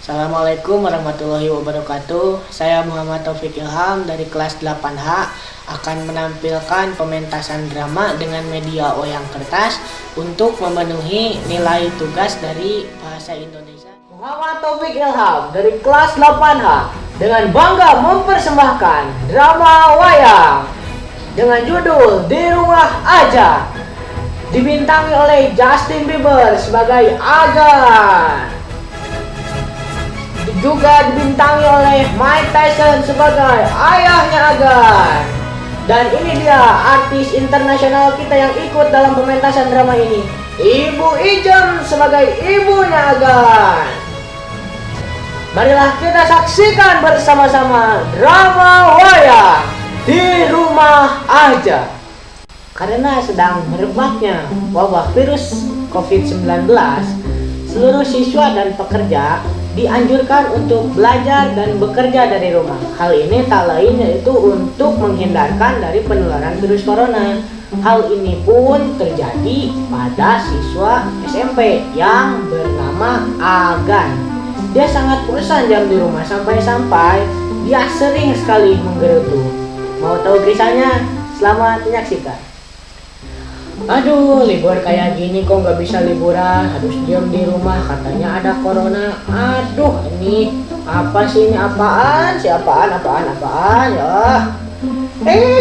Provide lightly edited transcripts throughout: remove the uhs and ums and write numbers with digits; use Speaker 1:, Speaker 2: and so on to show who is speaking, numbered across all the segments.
Speaker 1: Assalamualaikum warahmatullahi wabarakatuh. Saya Muhammad Taufik Ilham dari kelas 8H akan menampilkan pementasan drama dengan media wayang kertas untuk memenuhi nilai tugas dari bahasa Indonesia. Muhammad Taufik Ilham dari kelas 8H dengan bangga mempersembahkan drama wayang dengan judul Di Rumah Aja, dibintangi oleh Justin Bieber sebagai Agan, juga dibintangi oleh Mike Tyson sebagai ayahnya Agan. Dan ini dia artis internasional kita yang ikut dalam pementasan drama ini, Ibu Ijem sebagai ibunya Agan. Marilah kita saksikan bersama-sama drama wayang Di Rumah Aja. Karena sedang merebaknya wabah virus COVID-19, seluruh siswa dan pekerja dianjurkan untuk belajar dan bekerja dari rumah. Hal ini tak lain yaitu untuk menghindarkan dari penularan virus corona. Hal ini pun terjadi pada siswa SMP yang bernama Agan. Dia sangat bosan jam di rumah sampai-sampai dia sering sekali menggerutu. Mau tahu kisahnya? Selamat menyaksikan. Aduh, libur kayak gini kok nggak bisa liburan, harus diam di rumah, katanya ada corona. Aduh, ini apa sih, ini apaan ya?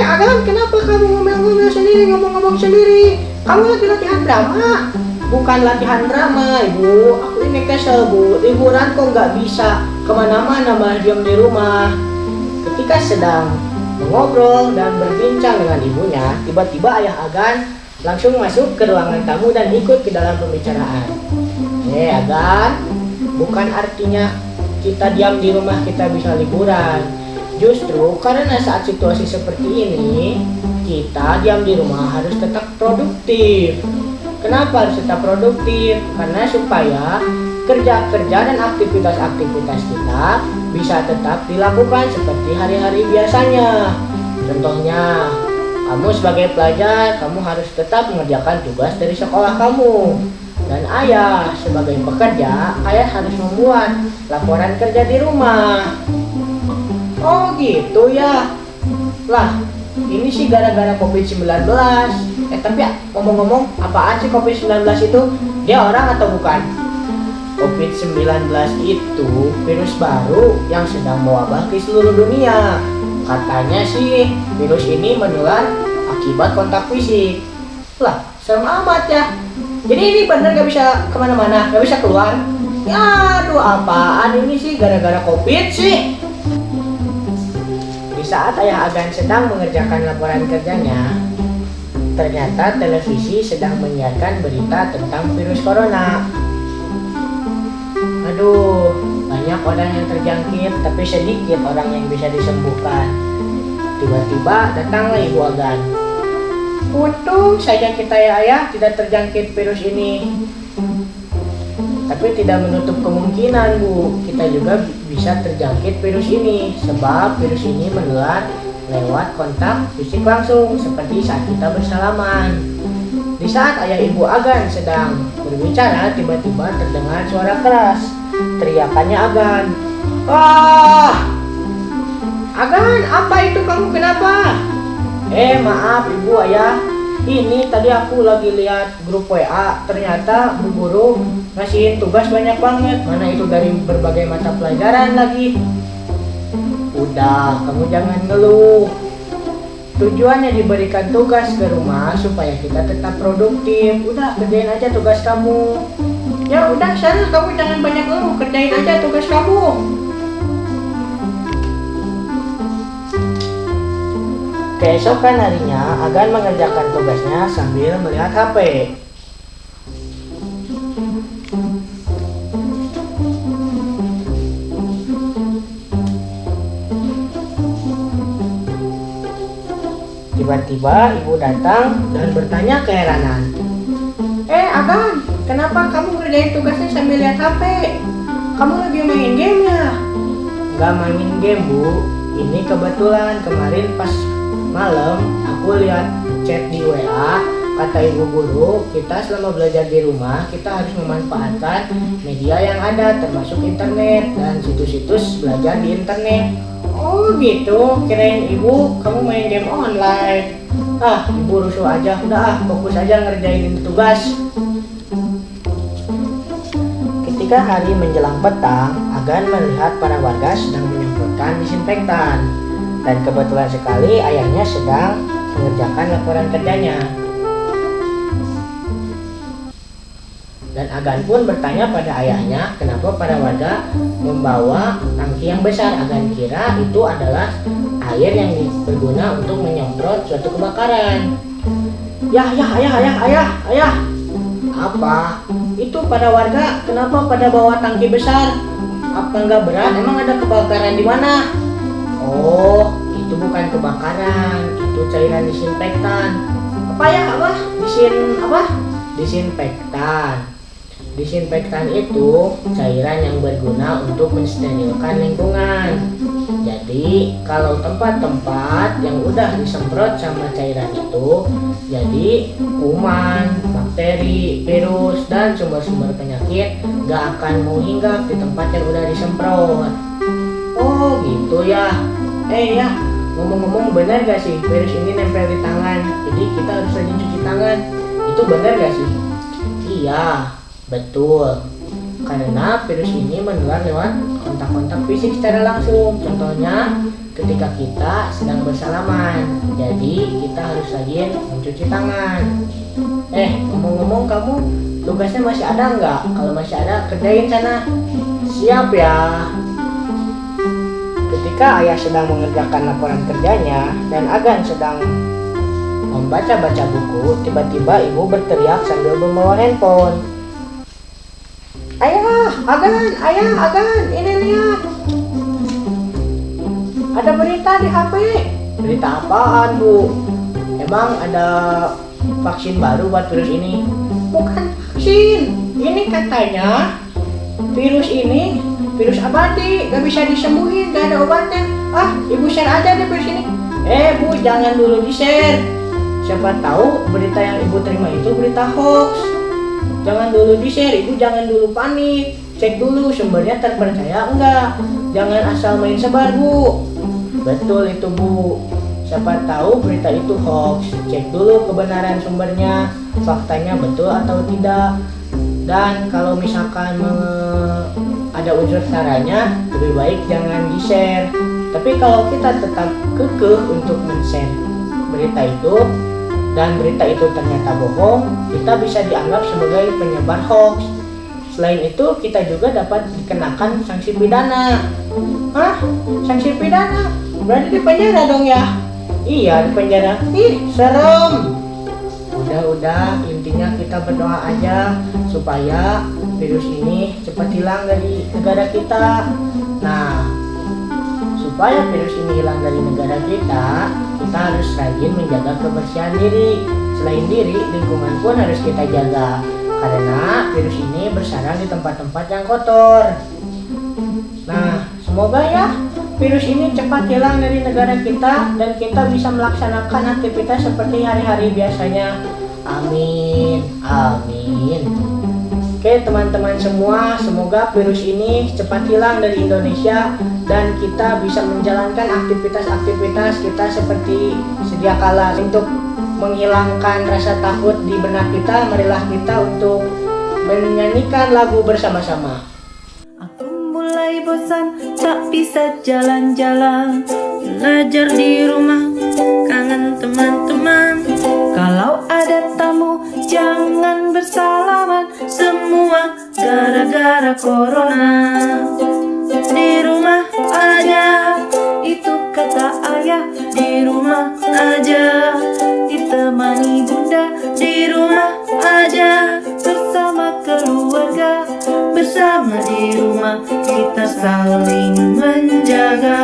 Speaker 1: Agan, kenapa kamu ngomel-ngomel sendiri, ngomong-ngomong sendiri? Kamu lagi latihan drama? Bukan latihan drama, Ibu. Aku ini kesel, Bu. Liburan kok nggak bisa kemana-mana, malah diam di rumah. Ketika sedang mengobrol dan berbincang dengan ibunya, tiba-tiba ayah Agan langsung masuk ke ruangan tamu dan ikut ke dalam pembicaraan. Agan, bukan artinya kita diam di rumah kita bisa liburan. Justru karena saat situasi seperti ini, kita diam di rumah harus tetap produktif. Kenapa harus tetap produktif? Karena supaya kerja-kerja dan aktivitas-aktivitas kita bisa tetap dilakukan seperti hari-hari biasanya. Contohnya, kamu sebagai pelajar, kamu harus tetap mengerjakan tugas dari sekolah kamu. Dan ayah sebagai pekerja, ayah harus membuat laporan kerja di rumah. Oh gitu ya. Lah, ini sih gara-gara COVID-19. Tapi ngomong-ngomong, apaan sih COVID-19 itu? Dia orang atau bukan? COVID-19 itu virus baru yang sedang mewabah ke seluruh dunia. Katanya sih virus ini menular akibat kontak fisik. Lah, serem amat ya. Jadi ini bener gak bisa kemana-mana, gak bisa keluar. Ya aduh, apaan ini sih, gara-gara COVID sih. Di saat ayah Agan sedang mengerjakan laporan kerjanya, ternyata televisi sedang menyiarkan berita tentang virus corona. Aduh, banyak orang yang terjangkit, tapi sedikit orang yang bisa disembuhkan. Tiba-tiba datanglah Ibu Agan. Untung saja kita ya ayah tidak terjangkit virus ini. Tapi tidak menutup kemungkinan, Bu, kita juga bisa terjangkit virus ini. Sebab virus ini menular lewat kontak fisik langsung, seperti saat kita bersalaman. Di saat ayah Ibu Agan sedang berbicara, tiba-tiba terdengar suara keras. Teriakannya Agan. Wah, Agan, apa itu, kamu kenapa? Maaf Ibu, ayah. Ini tadi aku lagi lihat grup WA, ternyata Bu Guru ngasihin tugas banyak banget. Mana itu dari berbagai mata pelajaran lagi. Udah, kamu jangan ngeluh. Tujuannya diberikan tugas ke rumah supaya kita tetap produktif. Udah, kerjain aja tugas kamu. Ya udah, sana kamu jangan banyak ngeluh, kerjain aja tugas kamu. Keesokan harinya, Agan mengerjakan tugasnya sambil melihat HP. Tiba-tiba ibu datang dan bertanya keheranan. Agan, kenapa kamu ngerjain tugasnya sambil lihat HP? Kamu lagi main game ya? Gak main game, Bu. Ini kebetulan kemarin pas malam aku lihat chat di WA, kata ibu guru, kita selama belajar di rumah kita harus memanfaatkan media yang ada termasuk internet dan situs-situs belajar di internet. Oh gitu, kirain ibu kamu main game online. Ibu rusuh aja, udah fokus aja ngerjain tugas. Ketika hari menjelang petang, Agan melihat para warga sedang menyemprotkan disinfektan. Dan kebetulan sekali ayahnya sedang mengerjakan laporan kerjanya. Dan Agan pun bertanya pada ayahnya kenapa para warga membawa tangki yang besar. Agan kira itu adalah air yang berguna untuk menyemprot suatu kebakaran. Ayah. Apa? Itu pada warga kenapa pada bawa tangki besar? Apa nggak berat? Emang ada kebakaran di mana? Oh, itu bukan kebakaran, itu cairan disinfektan. Disinfektan. Disinfektan itu cairan yang berguna untuk mensterilkan lingkungan. Jadi kalau tempat-tempat yang udah disemprot sama cairan itu, jadi kuman, bakteri, virus, dan sumber-sumber penyakit gak akan mau hinggap di tempat yang udah disemprot. Oh gitu ya. Ya, ngomong-ngomong benar gak sih virus ini nempel di tangan? Jadi kita harus rajin cuci tangan. Itu benar gak sih? Iya, betul. Karena virus ini menular lewat kontak-kontak fisik secara langsung. Contohnya ketika kita sedang bersalaman. Jadi kita harus rajin mencuci tangan. Ngomong-ngomong kamu tugasnya masih ada nggak? Kalau masih ada kerjain sana. Siap ya. Ketika ayah sedang mengerjakan laporan kerjanya dan Agan sedang membaca-baca buku, tiba-tiba ibu berteriak sambil membawa handphone. Ayah, Agan, ini lihat. Ada berita di HP. Berita apaan, Bu? Emang ada vaksin baru buat virus ini? Bukan vaksin. Ini katanya virus abadi, gak bisa disembuhin, gak ada obatnya. Ibu share aja deh virus ini. Bu, jangan dulu di-share. Siapa tahu berita yang ibu terima itu berita hoax. Jangan dulu di-share, ibu jangan dulu panik. Cek dulu sumbernya terpercaya enggak. Jangan asal main sebar, Bu. Betul itu, Bu. Siapa tahu berita itu hoax. Cek dulu kebenaran sumbernya, faktanya betul atau tidak. Dan kalau misalkan ada unsur saranya, lebih baik jangan di-share. Tapi kalau kita tetap kekeh untuk men-share berita itu, dan berita itu ternyata bohong, kita bisa dianggap sebagai penyebar hoax. Selain itu, kita juga dapat dikenakan sanksi pidana. Sanksi pidana? Berarti di penjara dong ya? Iya, di penjara. Serem. Udah, intinya kita berdoa aja supaya virus ini cepat hilang dari negara kita. Nah, supaya virus ini hilang dari negara kita harus rajin menjaga kebersihan diri. Selain diri, lingkungan pun harus kita jaga. Karena virus ini bersarang di tempat-tempat yang kotor. Nah, semoga ya virus ini cepat hilang dari negara kita dan kita bisa melaksanakan aktivitas seperti hari-hari biasanya. Amin. Oke teman-teman semua, semoga virus ini cepat hilang dari Indonesia dan kita bisa menjalankan aktivitas-aktivitas kita seperti sedia kala. Untuk menghilangkan rasa takut di benak kita, marilah kita untuk menyanyikan lagu bersama-sama.
Speaker 2: Aku mulai bosan, tak bisa jalan-jalan, belajar di rumah, kangen teman-teman. Kalau ada tamu, jangan bersalaman, semua gara-gara corona. Di rumah aja, itu kata ayah. Di rumah aja, ditemani bunda. Di rumah aja, bersama keluarga. Bersama di rumah, kita saling menjaga.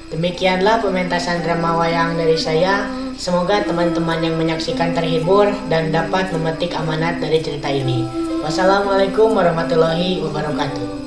Speaker 1: Demikianlah pementasan drama wayang dari saya. Semoga teman-teman yang menyaksikan terhibur dan dapat memetik amanat dari cerita ini. Wassalamualaikum warahmatullahi wabarakatuh.